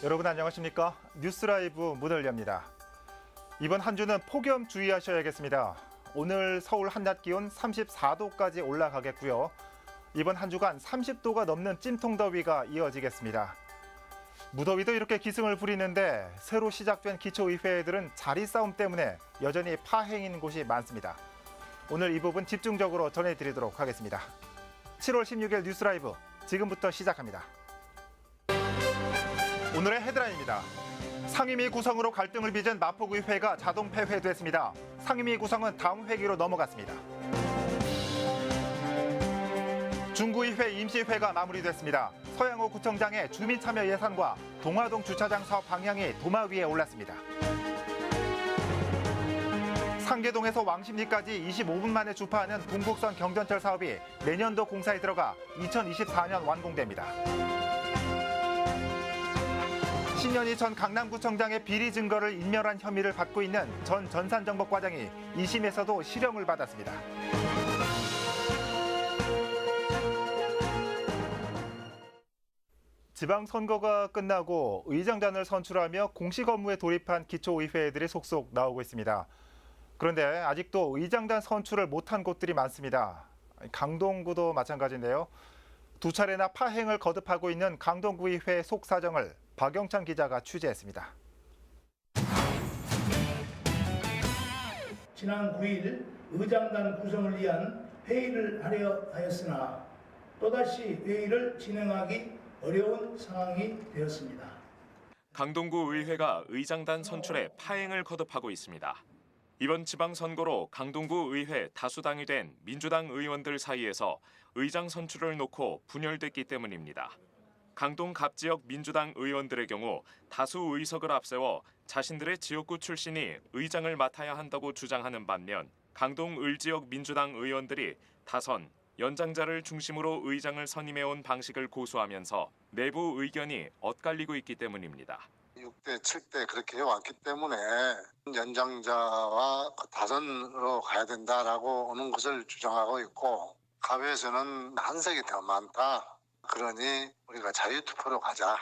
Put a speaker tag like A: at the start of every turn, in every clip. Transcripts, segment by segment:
A: 여러분 안녕하십니까? 뉴스라이브 문을 엽니다. 이번 한 주는 폭염 주의하셔야겠습니다. 오늘 서울 한낮 기온 34도까지 올라가겠고요. 이번 한 주간 30도가 넘는 찜통더위가 이어지겠습니다. 무더위도 이렇게 기승을 부리는데 새로 시작된 기초의회들은 자리 싸움 때문에 여전히 파행인 곳이 많습니다. 오늘 이 부분 집중적으로 전해드리도록 하겠습니다. 7월 16일 뉴스라이브 지금부터 시작합니다. 오늘의 헤드라인입니다. 상임위 구성으로 갈등을 빚은 마포구의회가 자동 폐회됐습니다. 상임위 구성은 다음 회기로 넘어갔습니다. 중구의회 임시회가 마무리됐습니다. 서양호 구청장의 주민참여 예산과 동화동 주차장 사업 방향이 도마 위에 올랐습니다. 상계동에서 왕십리까지 25분 만에 주파하는 동국선 경전철 사업이 내년도 공사에 들어가 2024년 완공됩니다. 10년이 전 강남구청장의 비리 증거를 인멸한 혐의를 받고 있는 전 전산정보과장이 2심에서도 실형을 받았습니다. 지방선거가 끝나고 의장단을 선출하며 공식 업무에 돌입한 기초의회들이 속속 나오고 있습니다. 그런데 아직도 의장단 선출을 못한 곳들이 많습니다. 강동구도 마찬가지인데요. 두 차례나 파행을 거듭하고 있는 강동구의회 속사정을 박영찬 기자가 취재했습니다.
B: 지난 9일 의장단 구성을 위한 회의를 하려 하였으나 또다시 회의를 진행하기 어려운 상황이 되었습니다.
C: 강동구 의회가 의장단 선출에 파행을 거듭하고 있습니다. 이번 지방선거로 강동구 의회 다수당이 된 민주당 의원들 사이에서 의장 선출을 놓고 분열됐기 때문입니다. 강동 갑지역 민주당 의원들의 경우 다수 의석을 앞세워 자신들의 지역구 출신이 의장을 맡아야 한다고 주장하는 반면 강동 을지역 민주당 의원들이 다선, 연장자를 중심으로 의장을 선임해온 방식을 고수하면서 내부 의견이 엇갈리고 있기 때문입니다.
D: 6대, 7대 그렇게 해왔기 때문에 연장자와 다선으로 가야 된다라고 오는 것을 주장하고 있고 갑에서는 한색이 더 많다. 그러니 우리가 자유투표로 가자.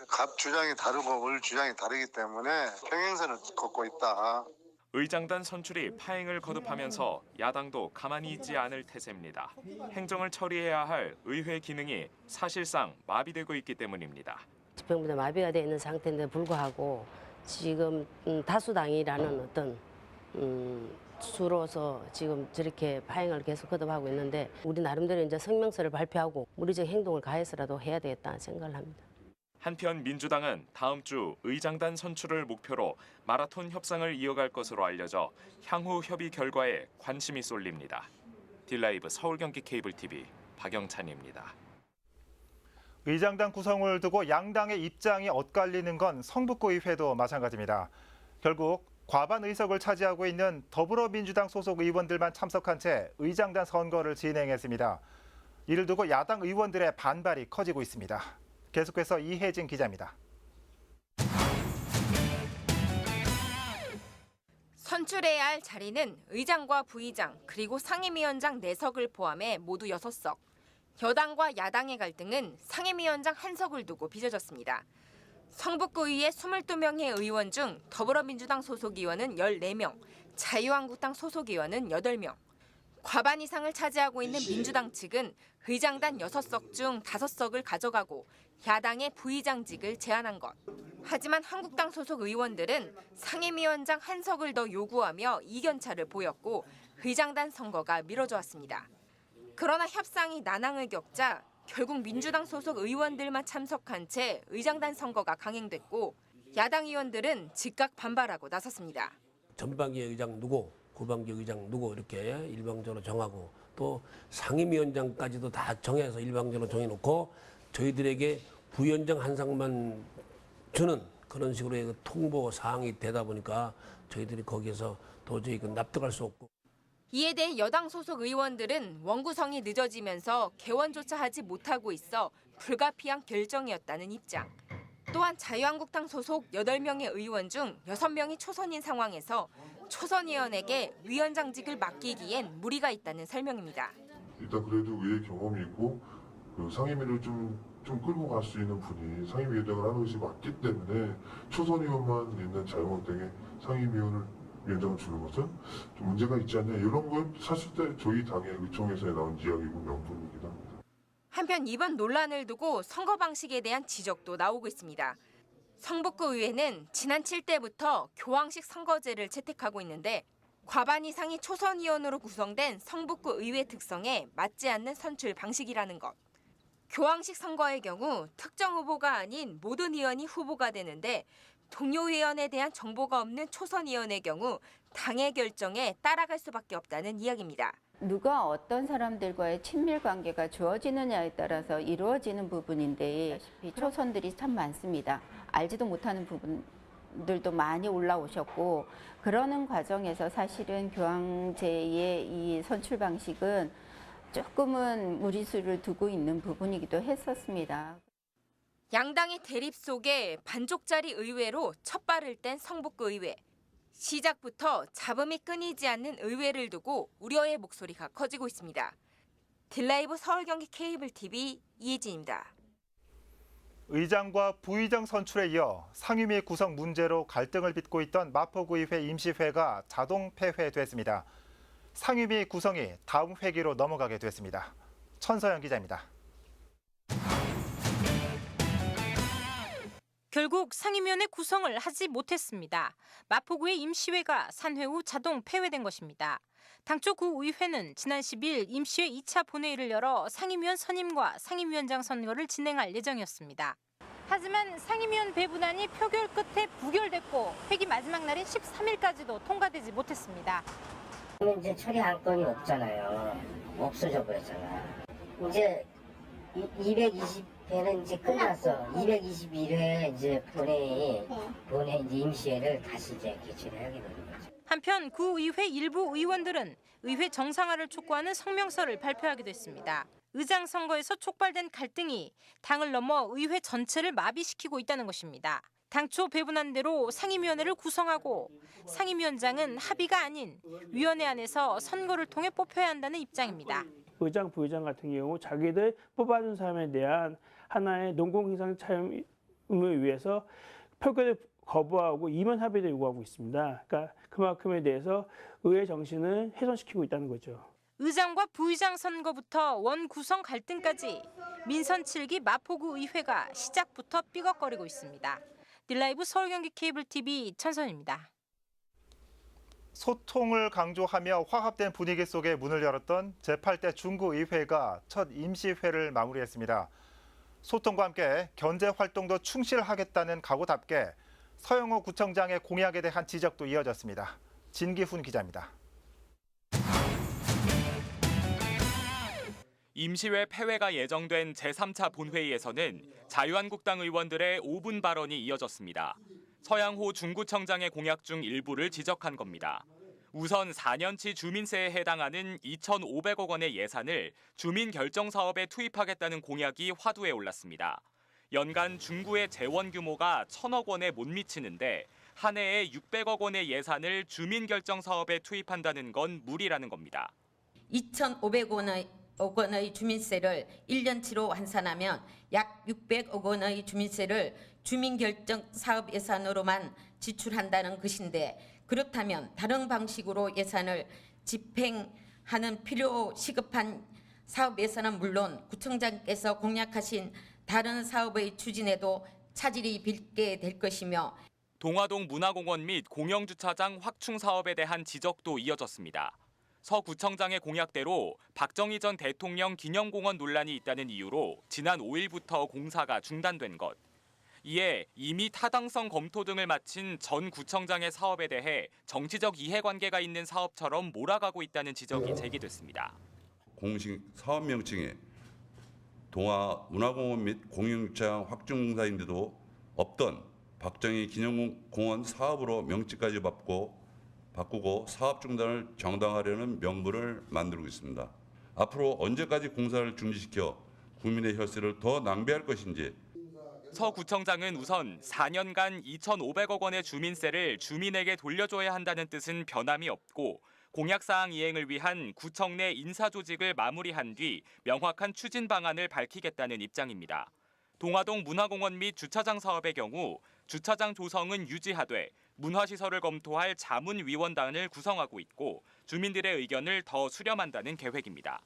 D: 갑 주장이 다르고 을 주장이 다르기 때문에 평행선을 걷고 있다.
C: 의장단 선출이 파행을 거듭하면서 야당도 가만히 있지 않을 태세입니다. 행정을 처리해야 할 의회 기능이 사실상 마비되고 있기 때문입니다.
E: 집행부도 마비가 되어 있는 상태인데 불구하고 지금 다수당이라는 어떤 수로서 지금 저렇게 파행을 계속 거듭하고 있는데 우리 나름대로 이제 성명서를 발표하고 물리적 행동을 가해서라도 해야 되겠다 생각을 합니다.
C: 한편 민주당은 다음 주 의장단 선출을 목표로 마라톤 협상을 이어갈 것으로 알려져 향후 협의 결과에 관심이 쏠립니다. 딜라이브 서울경기 케이블TV 박영찬입니다.
A: 의장단 구성을 두고 양당의 입장이 엇갈리는 건 성북구의회도 마찬가지입니다. 결국 과반 의석을 차지하고 있는 더불어민주당 소속 의원들만 참석한 채 의장단 선거를 진행했습니다. 이를 두고 야당 의원들의 반발이 커지고 있습니다. 계속해서 이혜진 기자입니다.
F: 선출해야 할 자리는 의장과 부의장 그리고 상임위원장 4석을 포함해 모두 6석. 여당과 야당의 갈등은 상임위원장 1석을 두고 빚어졌습니다. 성북구의회 22명의 의원 중 더불어민주당 소속 의원은 14명, 자유한국당 소속 의원은 8명. 과반 이상을 차지하고 있는 민주당 측은 의장단 6석 중 5석을 가져가고 야당의 부의장직을 제안한 것. 하지만 한국당 소속 의원들은 상임위원장 1석을 더 요구하며 이견차를 보였고 의장단 선거가 미뤄져 왔습니다. 그러나 협상이 난항을 겪자 결국 민주당 소속 의원들만 참석한 채 의장단 선거가 강행됐고 야당 의원들은 즉각 반발하고 나섰습니다.
G: 전반기 의장 누구, 후반기 의장 누구 이렇게 일방적으로 정하고 또 상임위원장까지도 다 정해서 일방적으로 정해놓고 저희들에게 부위원장 한 상만 주는 그런 식으로 통보 사항이 되다 보니까 저희들이 거기에서 도저히 납득할 수 없고.
F: 이에 대해 여당 소속 의원들은 원구성이 늦어지면서 개원조차 하지 못하고 있어 불가피한 결정이었다는 입장. 또한 자유한국당 소속 8명의 의원 중 6명이 초선인 상황에서 초선 의원에게 위원장직을 맡기기엔 무리가 있다는 설명입니다.
H: 일단 그래도 의회 경험이 있고 상임위를 좀 좀 끌고 갈 수 있는 분이 상임위원장을 하는 것이 맞기 때문에 초선 의원만 있는 자유한국당에 상임위원장을 주는 것은 좀 문제가 있지 않냐, 이런 건 사실 때 저희 당의 의총에서 나온 이야기고 명분이기도 합니다.
F: 한편 이번 논란을 두고 선거 방식에 대한 지적도 나오고 있습니다. 성북구 의회는 지난 7대부터 교황식 선거제를 채택하고 있는데 과반 이상이 초선 의원으로 구성된 성북구 의회 특성에 맞지 않는 선출 방식이라는 것. 교황식 선거의 경우 특정 후보가 아닌 모든 의원이 후보가 되는데 동료 의원에 대한 정보가 없는 초선 의원의 경우 당의 결정에 따라갈 수밖에 없다는 이야기입니다.
I: 누가 어떤 사람들과의 친밀 관계가 주어지느냐에 따라서 이루어지는 부분인데 초선들이 참 많습니다. 알지도 못하는 부분들도 많이 올라오셨고, 그러는 과정에서 사실은 교황제의 이 선출 방식은 조금은 무리수를 두고 있는 부분이기도 했었습니다.
F: 양당의 대립 속에 반쪽짜리 의회로 첫 발을 뗀 성북구 의회. 시작부터 잡음이 끊이지 않는 의회를 두고 우려의 목소리가 커지고 있습니다. 딜라이브 서울 경기 케이블 TV 이혜진입니다.
A: 의장과 부의장 선출에 이어 상임위 구성 문제로 갈등을 빚고 있던 마포구의회 임시회가 자동 폐회됐습니다. 상임위 구성이 다음 회기로 넘어가게 됐습니다. 천서영 기자입니다.
J: 결국 상임위원회 구성을 하지 못했습니다. 마포구의 임시회가 산회 후 자동 폐회된 것입니다. 당초 구의회는 지난 10일 임시회 2차 본회의를 열어 상임위원 선임과 상임위원장 선거를 진행할 예정이었습니다. 하지만 상임위원 배분안이 표결 끝에 부결됐고 회기 마지막 날인 13일까지도 통과되지 못했습니다.
K: 이제 처리 안건이 없잖아요. 없어져 버렸잖아요. 이제 220회는 이제 끝났어. 221회 이제 본회의 이제 임시회를 다시 이제 개최를 하게 되는 거죠.
J: 한편 구의회 일부 의원들은 의회 정상화를 촉구하는 성명서를 발표하기도 했습니다. 의장 선거에서 촉발된 갈등이 당을 넘어 의회 전체를 마비시키고 있다는 것입니다. 당초 배분안대로 상임위원회를 구성하고 상임위원장은 합의가 아닌 위원회 안에서 선거를 통해 뽑혀야 한다는 입장입니다.
L: 의장, 부의장 같은 경우 자기들 뽑아준 사람에 대한 하나의 농공행상 차임을 위해서 표결을 거부하고 이면 합의를 요구하고 있습니다. 그러니까 그만큼에 대해서 의회 정신을 훼손시키고 있다는 거죠.
J: 의장과 부의장 선거부터 원 구성 갈등까지 민선 7기 마포구 의회가 시작부터 삐걱거리고 있습니다. 딜라이브 서울 경기 케이블 TV 천선입니다.
A: 소통을 강조하며 화합된 분위기 속에 문을 열었던 제8대 중구의회가 첫 임시회를 마무리했습니다. 소통과 함께 견제 활동도 충실하겠다는 각오답게 서영호 구청장의 공약에 대한 지적도 이어졌습니다. 진기훈 기자입니다.
C: 임시회 폐회가 예정된 제3차 본회의에서는 자유한국당 의원들의 5분 발언이 이어졌습니다. 서양호 중구청장의 공약 중 일부를 지적한 겁니다. 우선 4년치 주민세에 해당하는 2,500억 원의 예산을 주민 결정 사업에 투입하겠다는 공약이 화두에 올랐습니다. 연간 중구의 재원 규모가 1,000억 원에 못 미치는데 한 해에 600억 원의 예산을 주민 결정 사업에 투입한다는 건 무리라는 겁니다.
M: 2,500억 원의 주민세를 1년치로 환산하면 약 600억 원의 주민세를 주민결정 사업 예산으로만 지출한다는 것인데, 그렇다면 다른 방식으로 예산을 집행하는 필요 시급한 사업 예산은 물론 구청장께서 공약하신 다른 사업의 추진에도 차질이 빚게 될 것이며,
C: 동화동 문화공원 및 공영주차장 확충 사업에 대한 지적도 이어졌습니다. 서 구청장의 공약대로 박정희 전 대통령 기념공원 논란이 있다는 이유로 지난 5일부터 공사가 중단된 것. 이에 이미 타당성 검토 등을 마친 전 구청장의 사업에 대해 정치적 이해관계가 있는 사업처럼 몰아가고 있다는 지적이 제기됐습니다.
N: 공식 사업 명칭에 동화 문화공원 및 공영주차장 확충 공사인데도 없던 박정희 기념공원 사업으로 명칭까지 바꾸고 사업 중단을 정당화하려는 명분을 만들고 있습니다. 앞으로 언제까지 공사를 중지시켜 국민의 혈세를 더 낭비할 것인지.
C: 서 구청장은 우선 4년간 2,500억 원의 주민세를 주민에게 돌려줘야 한다는 뜻은 변함이 없고, 공약사항 이행을 위한 구청 내 인사조직을 마무리한 뒤 명확한 추진 방안을 밝히겠다는 입장입니다.
O: 동화동 문화공원 및 주차장 사업의 경우 주차장 조성은 유지하되 문화시설을 검토할 자문위원단을 구성하고 있고 주민들의 의견을 더 수렴한다는 계획입니다.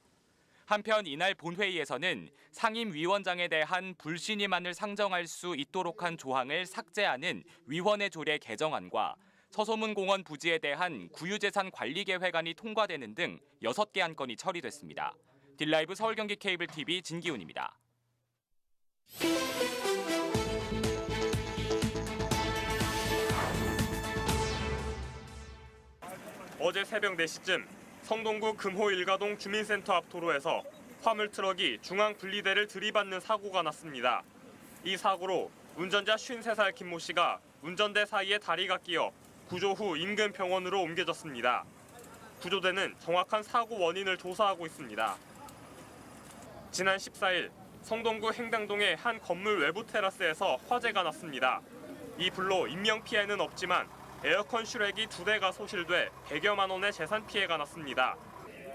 O: 한편 이날 본회의에서는 상임위원장에 대한 불신임안을 상정할 수 있도록 한 조항을 삭제하는 위원회 조례 개정안과 서소문공원 부지에 대한 구유재산 관리 계획안이 통과되는 등 6개 안건이 처리됐습니다. 딜라이브 서울경기 케이블 TV 진기훈입니다.
P: 어제 새벽 4시쯤 성동구 금호 일가동 주민센터 앞 도로에서 화물 트럭이 중앙 분리대를 들이받는 사고가 났습니다. 이 사고로 운전자 53살 김모 씨가 운전대 사이에 다리가 끼어 구조 후 인근 병원으로 옮겨졌습니다. 구조대는 정확한 사고 원인을 조사하고 있습니다. 지난 14일 성동구 행당동의 한 건물 외부 테라스에서 화재가 났습니다. 이 불로 인명피해는 없지만 에어컨 실외기 2대가 소실돼 100여만 원의 재산 피해가 났습니다.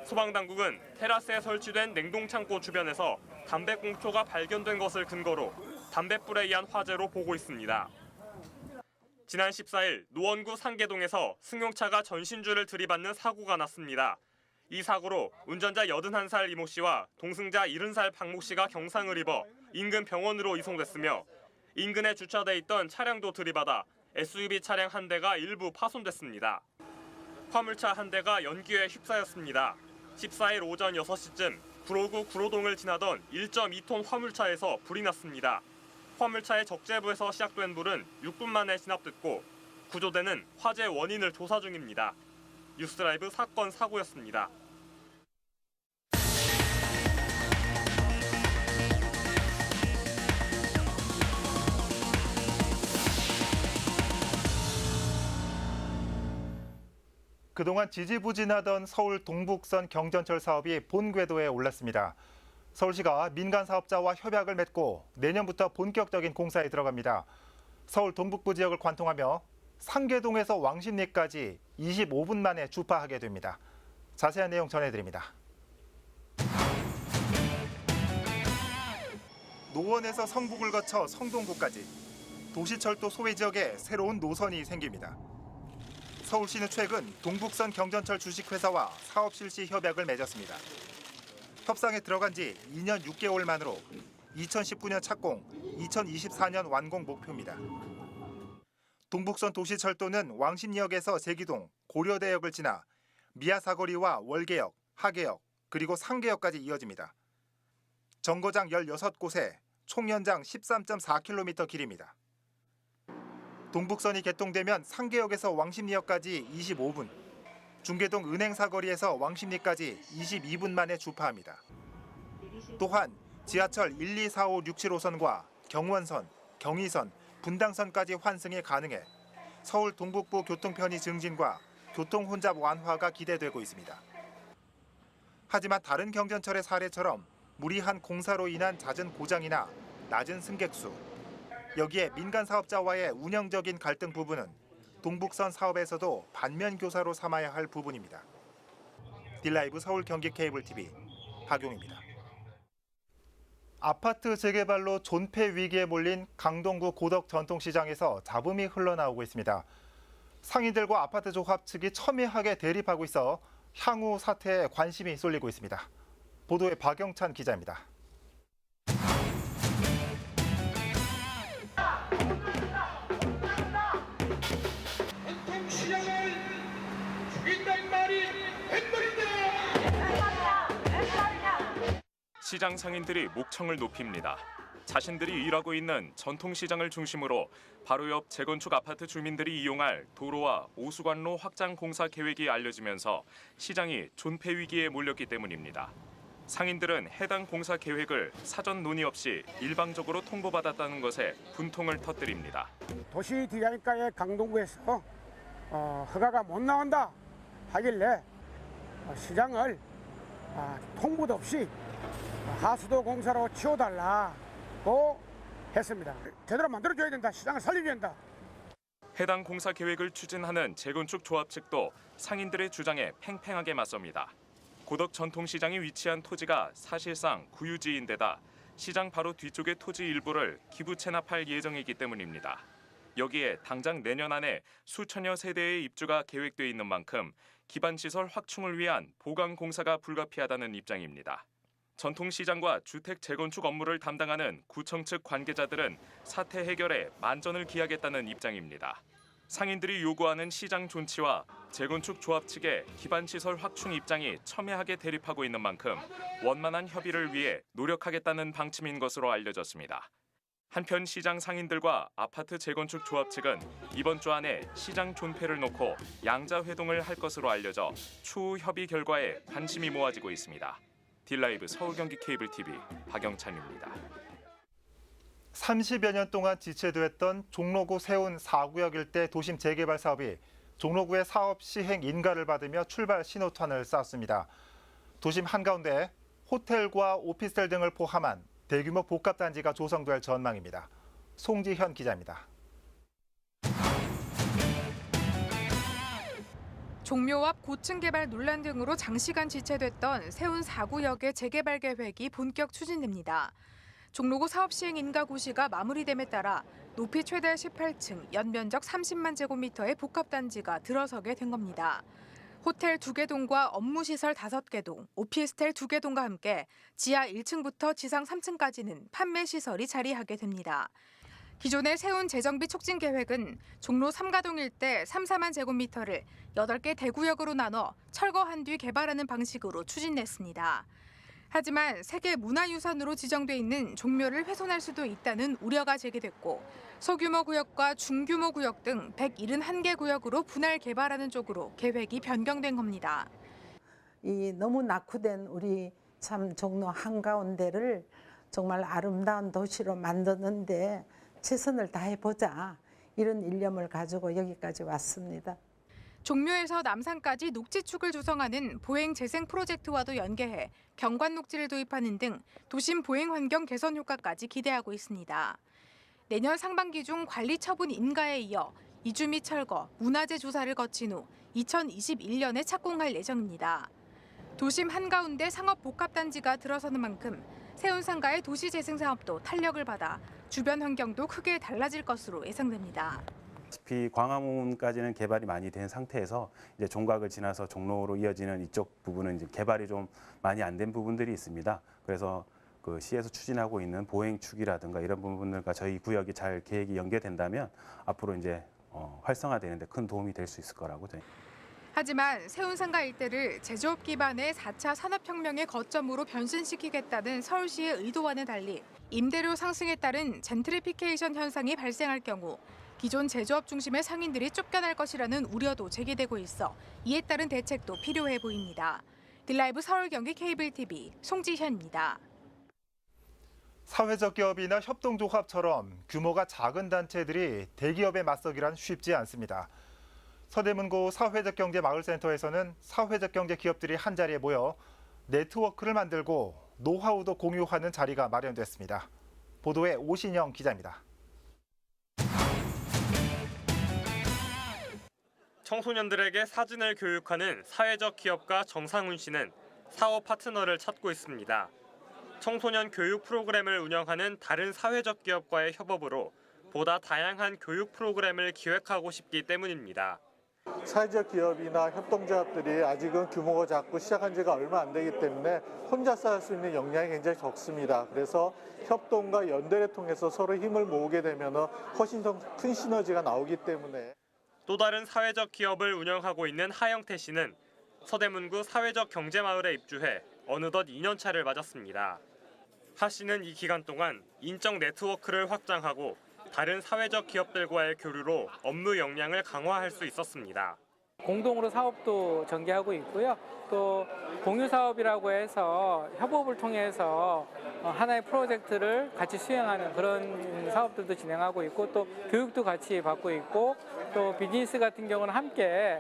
P: 소방당국은 테라스에 설치된 냉동창고 주변에서 담배꽁초가 발견된 것을 근거로 담뱃불에 의한 화재로 보고 있습니다. 지난 14일 노원구 상계동에서 승용차가 전신주를 들이받는 사고가 났습니다. 이 사고로 운전자 81살 이모 씨와 동승자 70살 박모 씨가 경상을 입어 인근 병원으로 이송됐으며 인근에 주차돼 있던 차량도 들이받아 SUV 차량 한 대가 일부 파손됐습니다. 화물차 한 대가 연기에 휩싸였습니다. 14일 오전 6시쯤 구로구 구로동을 지나던 1.2톤 화물차에서 불이 났습니다. 화물차의 적재부에서 시작된 불은 6분 만에 진압됐고 구조대는 화재 원인을 조사 중입니다. 뉴스라이브 사건 사고였습니다.
A: 그동안 지지부진하던 서울 동북선 경전철 사업이 본궤도에 올랐습니다. 서울시가 민간 사업자와 협약을 맺고 내년부터 본격적인 공사에 들어갑니다. 서울 동북부 지역을 관통하며 상계동에서 왕십리까지 25분 만에 주파하게 됩니다. 자세한 내용 전해드립니다. 노원에서 성북을 거쳐 성동구까지 도시철도 소외 지역에 새로운 노선이 생깁니다. 서울시는 최근 동북선 경전철 주식회사와 사업 실시 협약을 맺었습니다. 협상에 들어간 지 2년 6개월 만으로 2019년 착공, 2024년 완공 목표입니다. 동북선 도시철도는 왕십리역에서 제기동, 고려대역을 지나 미아사거리와 월계역, 하계역, 그리고 상계역까지 이어집니다. 정거장 16곳에 총 연장 13.4km 길입니다. 동북선이 개통되면 상계역에서 왕십리역까지 25분, 중계동 은행사거리에서 왕십리까지 22분 만에 주파합니다. 또한 지하철 1, 2, 4, 5, 6, 7호선과 경원선, 경의선, 분당선까지 환승이 가능해 서울 동북부 교통편의 증진과 교통혼잡 완화가 기대되고 있습니다. 하지만 다른 경전철의 사례처럼 무리한 공사로 인한 잦은 고장이나 낮은 승객수, 여기에 민간 사업자와의 운영적인 갈등 부분은 동북선 사업에서도 반면 교사로 삼아야 할 부분입니다. 딜라이브 서울 경기 케이블 TV 박용입니다. 아파트 재개발로 존폐 위기에 몰린 강동구 고덕 전통시장에서 잡음이 흘러나오고 있습니다. 상인들과 아파트 조합 측이 첨예하게 대립하고 있어 향후 사태에 관심이 쏠리고 있습니다. 보도에 박영찬 기자입니다.
C: 시장 상인들이 목청을 높입니다. 자신들이 일하고 있는 전통시장을 중심으로 바로 옆 재건축 아파트 주민들이 이용할 도로와 오수관로 확장 공사 계획이 알려지면서 시장이 존폐 위기에 몰렸기 때문입니다. 상인들은 해당 공사 계획을 사전 논의 없이 일방적으로 통보받았다는 것에 분통을 터뜨립니다.
Q: 도시 디자인과의 강동구에서 허가가 못 나온다 하길래 시장을 통보도 없이 하수도 공사로 치워달라고 했습니다. 제대로 만들어줘야 된다. 시장을 살려줘야 된다.
C: 해당 공사 계획을 추진하는 재건축 조합 측도 상인들의 주장에 팽팽하게 맞섭니다. 고덕 전통시장이 위치한 토지가 사실상 구유지인데다 시장 바로 뒤쪽의 토지 일부를 기부 체납할 예정이기 때문입니다. 여기에 당장 내년 안에 수천여 세대의 입주가 계획돼 있는 만큼 기반시설 확충을 위한 보강 공사가 불가피하다는 입장입니다. 전통시장과 주택 재건축 업무를 담당하는 구청 측 관계자들은 사태 해결에 만전을 기하겠다는 입장입니다. 상인들이 요구하는 시장 존치와 재건축 조합 측의 기반시설 확충 입장이 첨예하게 대립하고 있는 만큼 원만한 협의를 위해 노력하겠다는 방침인 것으로 알려졌습니다. 한편 시장 상인들과 아파트 재건축 조합 측은 이번 주 안에 시장 존폐를 놓고 양자 회동을 할 것으로 알려져 추후 협의 결과에 관심이 모아지고 있습니다. 딜라이브 서울경기 케이블 TV 박영찬입니다.
A: 30여 년 동안 지체됐던 종로구 세운 4구역 일대 도심 재개발 사업이 종로구의 사업 시행 인가를 받으며 출발 신호탄을 쐈습니다. 도심 한가운데 호텔과 오피스텔 등을 포함한 대규모 복합단지가 조성될 전망입니다. 송지현 기자입니다.
R: 종묘 앞 고층 개발 논란 등으로 장시간 지체됐던 세운 4구역의 재개발 계획이 본격 추진됩니다. 종로구 사업 시행 인가 고시가 마무리됨에 따라 높이 최대 18층, 연면적 30만 제곱미터의 복합단지가 들어서게 된 겁니다. 호텔 2개 동과 업무시설 5개 동, 오피스텔 2개 동과 함께 지하 1층부터 지상 3층까지는 판매 시설이 자리하게 됩니다. 기존의 세운 재정비 촉진 계획은 종로 3가동 일대 3,4만 제곱미터를 8개 대구역으로 나눠 철거한 뒤 개발하는 방식으로 추진했습니다. 하지만 세계 문화유산으로 지정돼 있는 종묘를 훼손할 수도 있다는 우려가 제기됐고 소규모 구역과 중규모 구역 등 171개 구역으로 분할 개발하는 쪽으로 계획이 변경된 겁니다.
S: 이 너무 낙후된 우리 참 종로 한가운데를 정말 아름다운 도시로 만드는데 최선을 다해보자 이런 일념을 가지고 여기까지 왔습니다.
R: 종묘에서 남산까지 녹지축을 조성하는 보행 재생 프로젝트와도 연계해 경관 녹지를 도입하는 등 도심 보행 환경 개선 효과까지 기대하고 있습니다. 내년 상반기 중 관리 처분 인가에 이어 이주 및 철거, 문화재 조사를 거친 후 2021년에 착공할 예정입니다. 도심 한가운데 상업 복합단지가 들어서는 만큼 세운상가의 도시재생 사업도 탄력을 받아 주변 환경도 크게 달라질 것으로 예상됩니다.
T: 광화문까지는 개발이 많이 된 상태에서 이제 종각을 지나서 종로로 이어지는 이쪽 부분은 이제 개발이 좀 많이 안 된 부분들이 있습니다. 그래서 그 시에서 추진하고 있는 보행축이라든가 이런 부분들과 저희 구역이 잘 계획이 연계된다면 앞으로 이제 활성화되는 데 큰 도움이 될 수 있을 거라고 저희.
R: 하지만 세운상가 일대를 제조업 기반의 4차 산업혁명의 거점으로 변신시키겠다는 서울시의 의도와는 달리 임대료 상승에 따른 젠트리피케이션 현상이 발생할 경우 기존 제조업 중심의 상인들이 쫓겨날 것이라는 우려도 제기되고 있어 이에 따른 대책도 필요해 보입니다. 딜라이브 서울 경기 케이블 TV 송지현입니다.
A: 사회적 기업이나 협동조합처럼 규모가 작은 단체들이 대기업에 맞서기란 쉽지 않습니다. 서대문구 사회적경제마을센터에서는 사회적 경제 기업들이 한자리에 모여 네트워크를 만들고 노하우도 공유하는 자리가 마련됐습니다. 보도에 오신영 기자입니다.
P: 청소년들에게 사진을 교육하는 사회적 기업가 정상훈 씨는 사업 파트너를 찾고 있습니다. 청소년 교육 프로그램을 운영하는 다른 사회적 기업과의 협업으로 보다 다양한 교육 프로그램을 기획하고 싶기 때문입니다.
U: 사회적 기업이나 협동조합들이 아직은 규모가 작고 시작한 지가 얼마 안 되기 때문에 혼자서 할 수 있는 역량이 굉장히 적습니다. 그래서 협동과 연대를 통해서 서로 힘을 모으게 되면 훨씬 더 큰 시너지가 나오기 때문에.
P: 또 다른 사회적 기업을 운영하고 있는 하영태 씨는 서대문구 사회적 경제마을에 입주해 어느덧 2년 차를 맞았습니다. 하 씨는 이 기간 동안 인적 네트워크를 확장하고 다른 사회적 기업들과의 교류로 업무 역량을 강화할 수 있었습니다.
V: 공동으로 사업도 전개하고 있고요. 또 공유 사업이라고 해서 협업을 통해서 하나의 프로젝트를 같이 수행하는 그런 사업들도 진행하고 있고 또 교육도 같이 받고 있고 또 비즈니스 같은 경우는 함께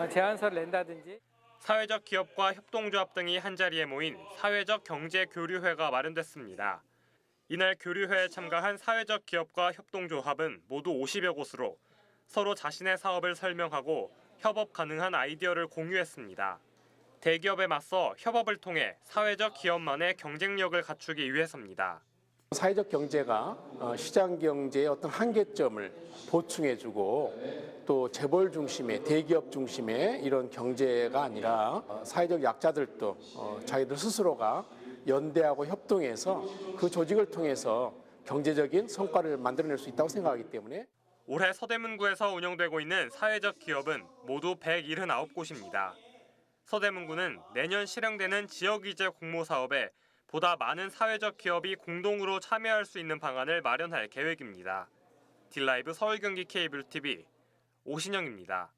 V: 제안서를 낸다든지.
P: 사회적 기업과 협동조합 등이 한자리에 모인 사회적 경제교류회가 마련됐습니다. 이날 교류회에 참가한 사회적 기업과 협동조합은 모두 50여 곳으로 서로 자신의 사업을 설명하고 협업 가능한 아이디어를 공유했습니다. 대기업에 맞서 협업을 통해 사회적 기업만의 경쟁력을 갖추기 위해서입니다.
B: 사회적 경제가 시장 경제의 어떤 한계점을 보충해주고 또 재벌 중심의 대기업 중심의 이런 경제가 아니라 사회적 약자들도 자기들 스스로가 연대하고 협동해서 그 조직을 통해서 경제적인 성과를 만들어낼 수 있다고 생각하기 때문에
P: 올해 서대문구에서 운영되고 있는 사회적 기업은 모두 179곳입니다. 서대문구는 내년 실행되는 지역이재 공모 사업에 보다 많은 사회적 기업이 공동으로 참여할 수 있는 방안을 마련할 계획입니다. 딜라이브 서울 경기 케이블 TV 오신영입니다.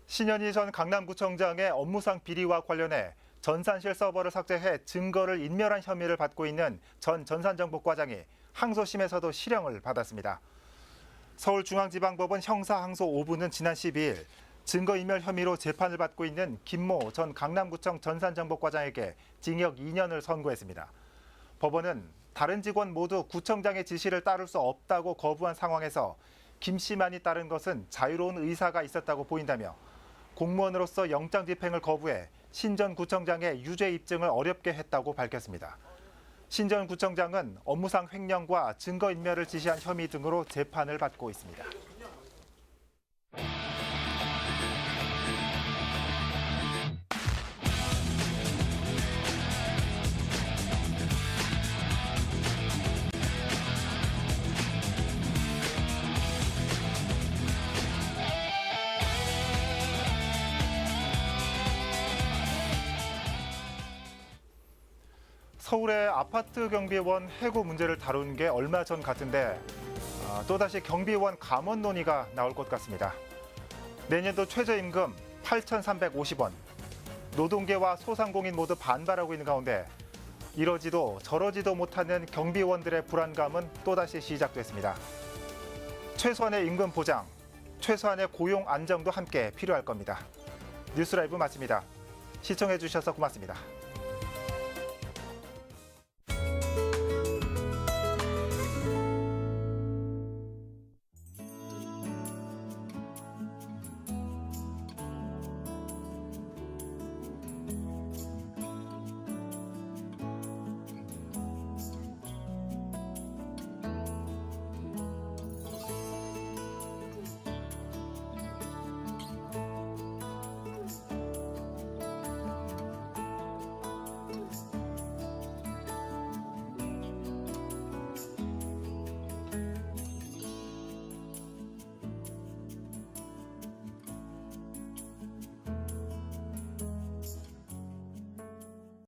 A: 신현희 전 강남구청장의 업무상 비리와 관련해 전산실 서버를 삭제해 증거를 인멸한 혐의를 받고 있는 전 전산정보과장이 항소심에서도 실형을 받았습니다. 서울중앙지방법원 형사항소 5부는 지난 12일 증거인멸 혐의로 재판을 받고 있는 김모 전 강남구청 전산정보과장에게 징역 2년을 선고했습니다. 법원은 다른 직원 모두 구청장의 지시를 따를 수 없다고 거부한 상황에서 김 씨만이 따른 것은 자유로운 의사가 있었다고 보인다며 공무원으로서 영장 집행을 거부해 신 전 구청장의 유죄 입증을 어렵게 했다고 밝혔습니다. 신 전 구청장은 업무상 횡령과 증거인멸을 지시한 혐의 등으로 재판을 받고 있습니다. 서울의 아파트 경비원 해고 문제를 다룬 게 얼마 전 같은데 또다시 경비원 감원 논의가 나올 것 같습니다. 내년도 최저임금 8,350원. 노동계와 소상공인 모두 반발하고 있는 가운데 이러지도 저러지도 못하는 경비원들의 불안감은 또다시 시작됐습니다. 최소한의 임금 보장, 최소한의 고용 안정도 함께 필요할 겁니다. 뉴스라이브 마칩니다. 시청해 주셔서 고맙습니다.